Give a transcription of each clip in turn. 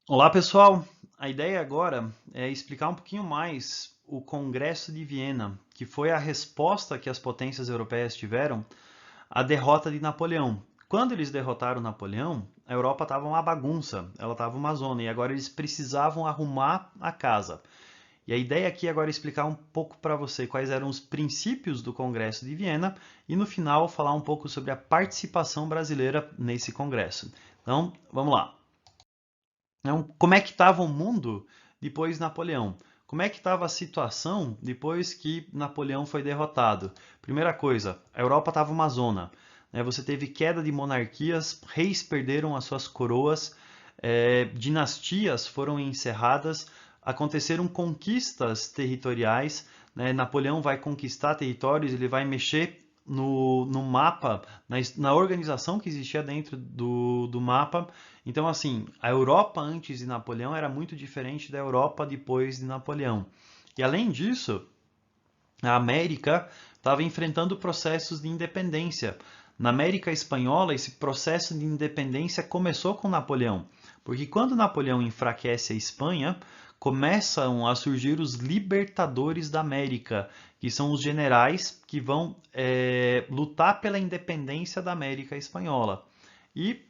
Olá, pessoal! A ideia agora é explicar um pouquinho mais o Congresso de Viena, que foi a resposta que as potências europeias tiveram à derrota de Napoleão. Quando eles derrotaram Napoleão, a Europa estava uma bagunça, ela estava uma zona, e agora eles precisavam arrumar a casa. E a ideia aqui agora é explicar um pouco para você quais eram os princípios do Congresso de Viena e no final falar um pouco sobre a participação brasileira nesse congresso. Então, vamos lá. Então, como é que estava o mundo depois de Napoleão? Como é que estava a situação depois que Napoleão foi derrotado? Primeira coisa, a Europa estava uma zona. Né? Você teve queda de monarquias, reis perderam as suas coroas, dinastias foram encerradas, aconteceram conquistas territoriais. Né? Napoleão vai conquistar territórios, ele vai mexer no mapa, na organização que existia dentro do mapa. Então, assim, a Europa antes de Napoleão era muito diferente da Europa depois de Napoleão. E além disso, a América estava enfrentando processos de independência. Na América Espanhola, esse processo de independência começou com Napoleão, porque quando Napoleão enfraquece a Espanha, começam a surgir os libertadores da América, que são os generais que vão lutar pela independência da América Espanhola. E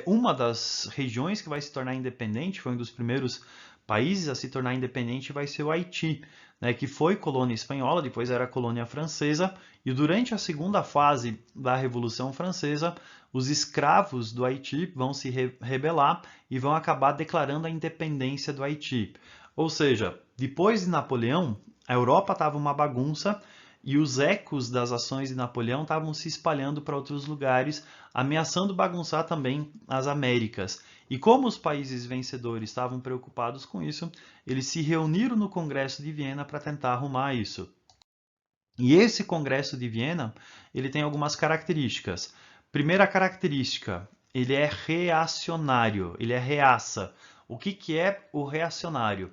uma das regiões que vai se tornar independente, foi um dos primeiros países a se tornar independente, vai ser o Haiti, né, que foi colônia espanhola, depois era colônia francesa, e durante a segunda fase da Revolução Francesa, os escravos do Haiti vão se rebelar e vão acabar declarando a independência do Haiti. Ou seja, depois de Napoleão, a Europa estava uma bagunça e os ecos das ações de Napoleão estavam se espalhando para outros lugares, ameaçando bagunçar também as Américas. E como os países vencedores estavam preocupados com isso, eles se reuniram no Congresso de Viena para tentar arrumar isso. E esse Congresso de Viena, ele tem algumas características. Primeira característica, ele é reacionário, ele é reaça. O que é o reacionário?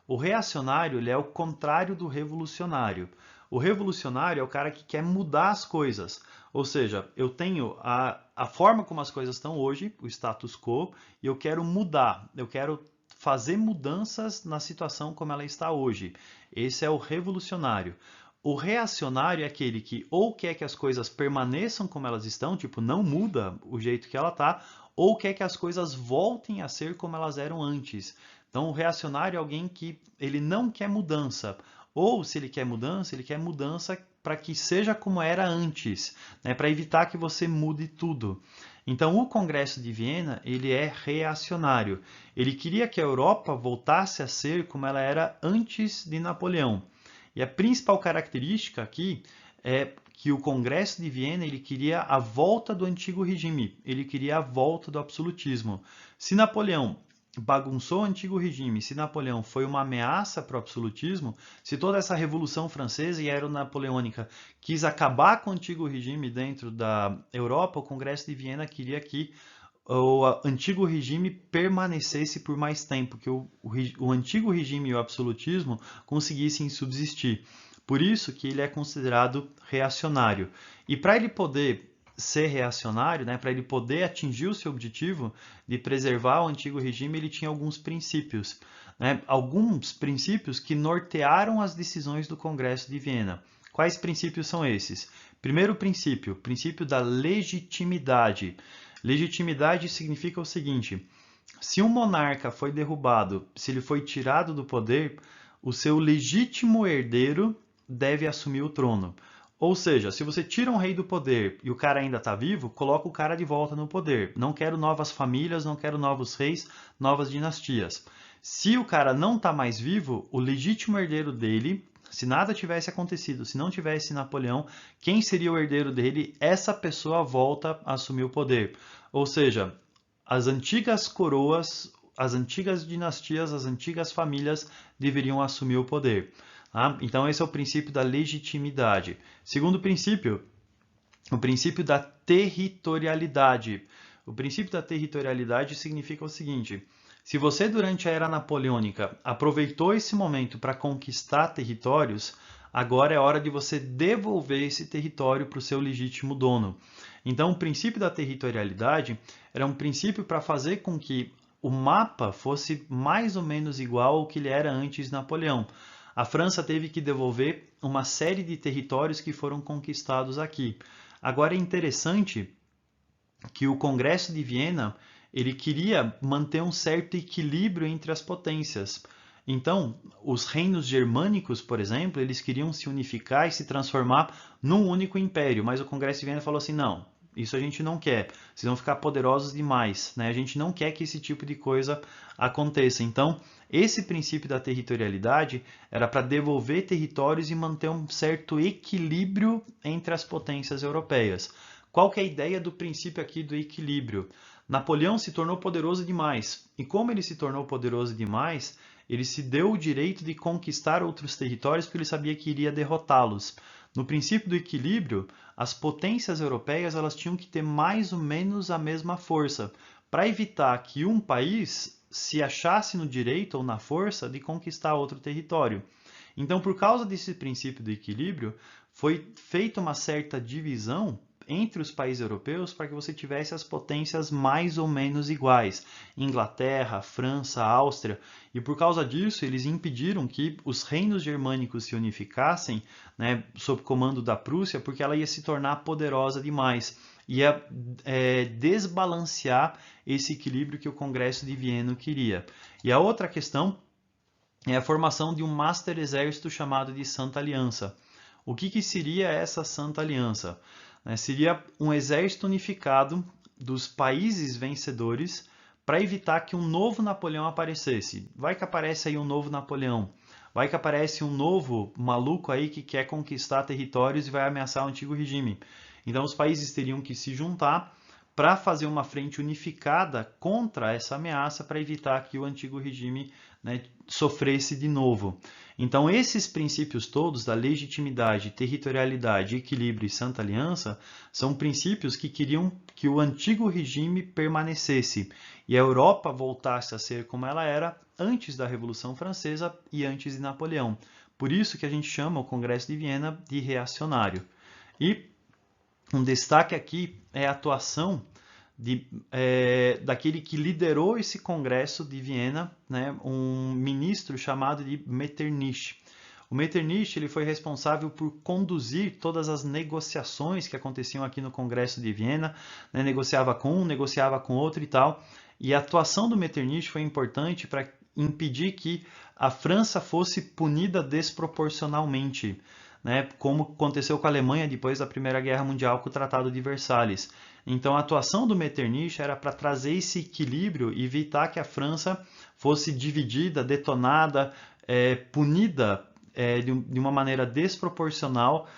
O reacionário ele é o contrário do revolucionário. O revolucionário é o cara que quer mudar as coisas. Ou seja, eu tenho a forma como as coisas estão hoje, o status quo, e eu quero mudar, eu quero fazer mudanças na situação como ela está hoje. Esse é o revolucionário. O reacionário é aquele que ou quer que as coisas permaneçam como elas estão, tipo, não muda o jeito que ela está, ou quer que as coisas voltem a ser como elas eram antes. Então, o reacionário é alguém que ele não quer mudança. Ou, se ele quer mudança para que seja como era antes, né? Para evitar que você mude tudo. Então, o Congresso de Viena ele é reacionário. Ele queria que a Europa voltasse a ser como ela era antes de Napoleão. E a principal característica aqui é que o Congresso de Viena ele queria a volta do antigo regime, ele queria a volta do absolutismo. Se Napoleão bagunçou o antigo regime, se Napoleão foi uma ameaça para o absolutismo, se toda essa Revolução Francesa e Aeronapoleônica quis acabar com o antigo regime dentro da Europa, o Congresso de Viena queria que o antigo regime permanecesse por mais tempo, que o antigo regime e o absolutismo conseguissem subsistir. Por isso que ele é considerado reacionário. E para ele poder ser reacionário, né, para ele poder atingir o seu objetivo de preservar o antigo regime, ele tinha alguns princípios. Né, alguns princípios que nortearam as decisões do Congresso de Viena. Quais princípios são esses? Primeiro princípio, princípio da legitimidade. Legitimidade significa o seguinte: se um monarca foi derrubado, se ele foi tirado do poder, o seu legítimo herdeiro deve assumir o trono. Ou seja, se você tira um rei do poder e o cara ainda está vivo, coloca o cara de volta no poder. Não quero novas famílias, não quero novos reis, novas dinastias. Se o cara não está mais vivo, o legítimo herdeiro dele, se nada tivesse acontecido, se não tivesse Napoleão, quem seria o herdeiro dele? Essa pessoa volta a assumir o poder. Ou seja, as antigas coroas, as antigas dinastias, as antigas famílias deveriam assumir o poder. Tá? Então, esse é o princípio da legitimidade. Segundo princípio, o princípio da territorialidade. O princípio da territorialidade significa o seguinte: se você, durante a era napoleônica, aproveitou esse momento para conquistar territórios, agora é hora de você devolver esse território para o seu legítimo dono. Então, o princípio da territorialidade era um princípio para fazer com que o mapa fosse mais ou menos igual ao que ele era antes de Napoleão. A França teve que devolver uma série de territórios que foram conquistados aqui. Agora é interessante que o Congresso de Viena ele queria manter um certo equilíbrio entre as potências. Então, os reinos germânicos, por exemplo, eles queriam se unificar e se transformar num único império, mas o Congresso de Viena falou assim, não, isso a gente não quer, vocês vão ficar poderosos demais, né? A gente não quer que esse tipo de coisa aconteça. Então, esse princípio da territorialidade era para devolver territórios e manter um certo equilíbrio entre as potências europeias. Qual que é a ideia do princípio aqui do equilíbrio? Napoleão se tornou poderoso demais, e como ele se tornou poderoso demais, ele se deu o direito de conquistar outros territórios porque ele sabia que iria derrotá-los. No princípio do equilíbrio, as potências europeias elas tinham que ter mais ou menos a mesma força, para evitar que um país se achasse no direito ou na força de conquistar outro território. Então, por causa desse princípio do equilíbrio, foi feita uma certa divisão entre os países europeus para que você tivesse as potências mais ou menos iguais. Inglaterra, França, Áustria. E por causa disso, eles impediram que os reinos germânicos se unificassem, né, sob comando da Prússia, porque ela ia se tornar poderosa demais. Ia desbalancear esse equilíbrio que o Congresso de Viena queria. E a outra questão é a formação de um master exército chamado de Santa Aliança. O que seria essa Santa Aliança? Seria um exército unificado dos países vencedores para evitar que um novo Napoleão aparecesse. Vai que aparece aí um novo Napoleão. Vai que aparece um novo maluco aí que quer conquistar territórios e vai ameaçar o antigo regime. Então os países teriam que se juntar para fazer uma frente unificada contra essa ameaça para evitar que o antigo regime, né, sofresse de novo. Então, esses princípios todos da legitimidade, territorialidade, equilíbrio e Santa Aliança são princípios que queriam que o antigo regime permanecesse e a Europa voltasse a ser como ela era antes da Revolução Francesa e antes de Napoleão. Por isso que a gente chama o Congresso de Viena de reacionário. E um destaque aqui é a atuação daquele que liderou esse congresso de Viena, né, um ministro chamado de Metternich. O Metternich ele foi responsável por conduzir todas as negociações que aconteciam aqui no Congresso de Viena, né, negociava com um, negociava com outro e tal. E a atuação do Metternich foi importante para impedir que a França fosse punida desproporcionalmente, né, como aconteceu com a Alemanha depois da Primeira Guerra Mundial com o Tratado de Versalhes. Então a atuação do Metternich era para trazer esse equilíbrio e evitar que a França fosse dividida, detonada, punida de uma maneira desproporcional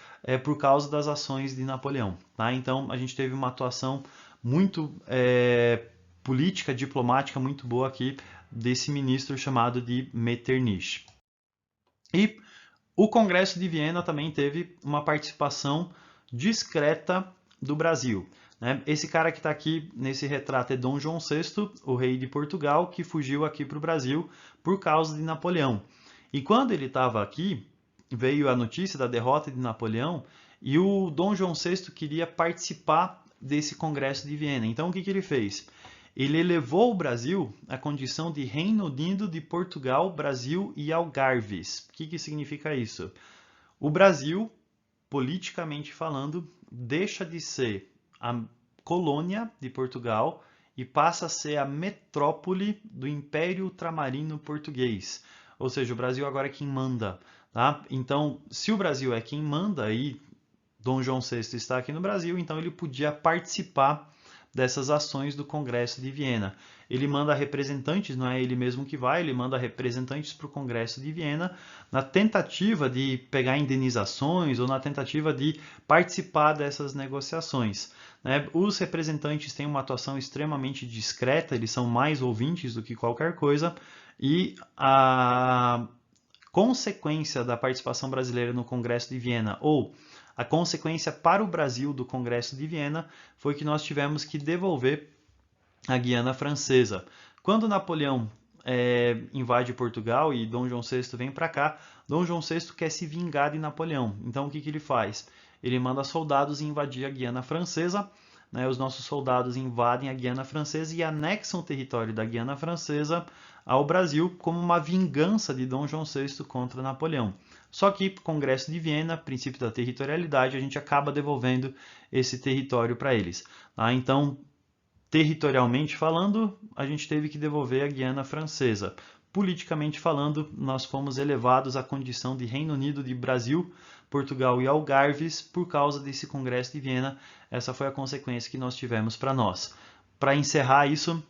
por causa das ações de Napoleão. Tá? Então a gente teve uma atuação muito política, diplomática muito boa aqui desse ministro chamado de Metternich. E o Congresso de Viena também teve uma participação discreta do Brasil. Esse cara que está aqui nesse retrato é Dom João VI, o rei de Portugal, que fugiu aqui para o Brasil por causa de Napoleão. E quando ele estava aqui, veio a notícia da derrota de Napoleão e o Dom João VI queria participar desse Congresso de Viena. Então o que ele fez? Ele elevou o Brasil à condição de Reino Unido de Portugal, Brasil e Algarves. O que significa isso? O Brasil, politicamente falando, deixa de ser a colônia de Portugal e passa a ser a metrópole do Império Ultramarino Português. Ou seja, o Brasil agora é quem manda. Tá? Então, se o Brasil é quem manda e Dom João VI está aqui no Brasil, então ele podia participar dessas ações do Congresso de Viena. Ele manda representantes, não é ele mesmo que vai, ele manda representantes para o Congresso de Viena na tentativa de pegar indenizações ou na tentativa de participar dessas negociações. Os representantes têm uma atuação extremamente discreta, eles são mais ouvintes do que qualquer coisa, e a consequência da participação brasileira no Congresso de Viena, ou a consequência para o Brasil do Congresso de Viena, foi que nós tivemos que devolver a Guiana Francesa. Quando Napoleão invade Portugal e Dom João VI vem para cá, Dom João VI quer se vingar de Napoleão. Então o que ele faz? Ele manda soldados invadir a Guiana Francesa, né, os nossos soldados invadem a Guiana Francesa e anexam o território da Guiana Francesa ao Brasil como uma vingança de Dom João VI contra Napoleão. Só que, Congresso de Viena, princípio da territorialidade, a gente acaba devolvendo esse território para eles. Tá? Então, territorialmente falando, a gente teve que devolver a Guiana Francesa. Politicamente falando, nós fomos elevados à condição de Reino Unido de Brasil, Portugal e Algarves por causa desse Congresso de Viena. Essa foi a consequência que nós tivemos para nós. Para encerrar isso,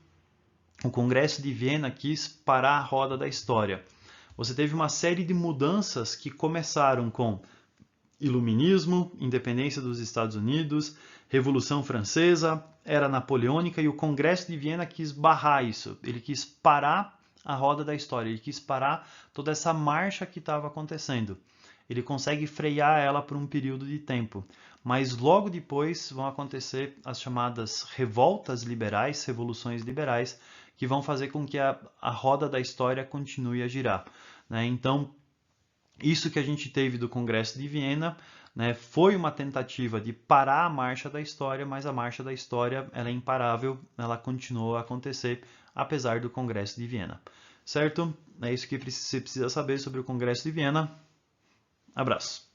o Congresso de Viena quis parar a roda da história. Você teve uma série de mudanças que começaram com Iluminismo, independência dos Estados Unidos, Revolução Francesa, Era Napoleônica, e o Congresso de Viena quis barrar isso. Ele quis parar a roda da história, ele quis parar toda essa marcha que estava acontecendo. Ele consegue frear ela por um período de tempo. Mas logo depois vão acontecer as chamadas revoltas liberais, revoluções liberais, que vão fazer com que a roda da história continue a girar. Né? Então, isso que a gente teve do Congresso de Viena, né, foi uma tentativa de parar a marcha da história, mas a marcha da história ela é imparável, ela continuou a acontecer apesar do Congresso de Viena. Certo? É isso que você precisa saber sobre o Congresso de Viena. Abraço.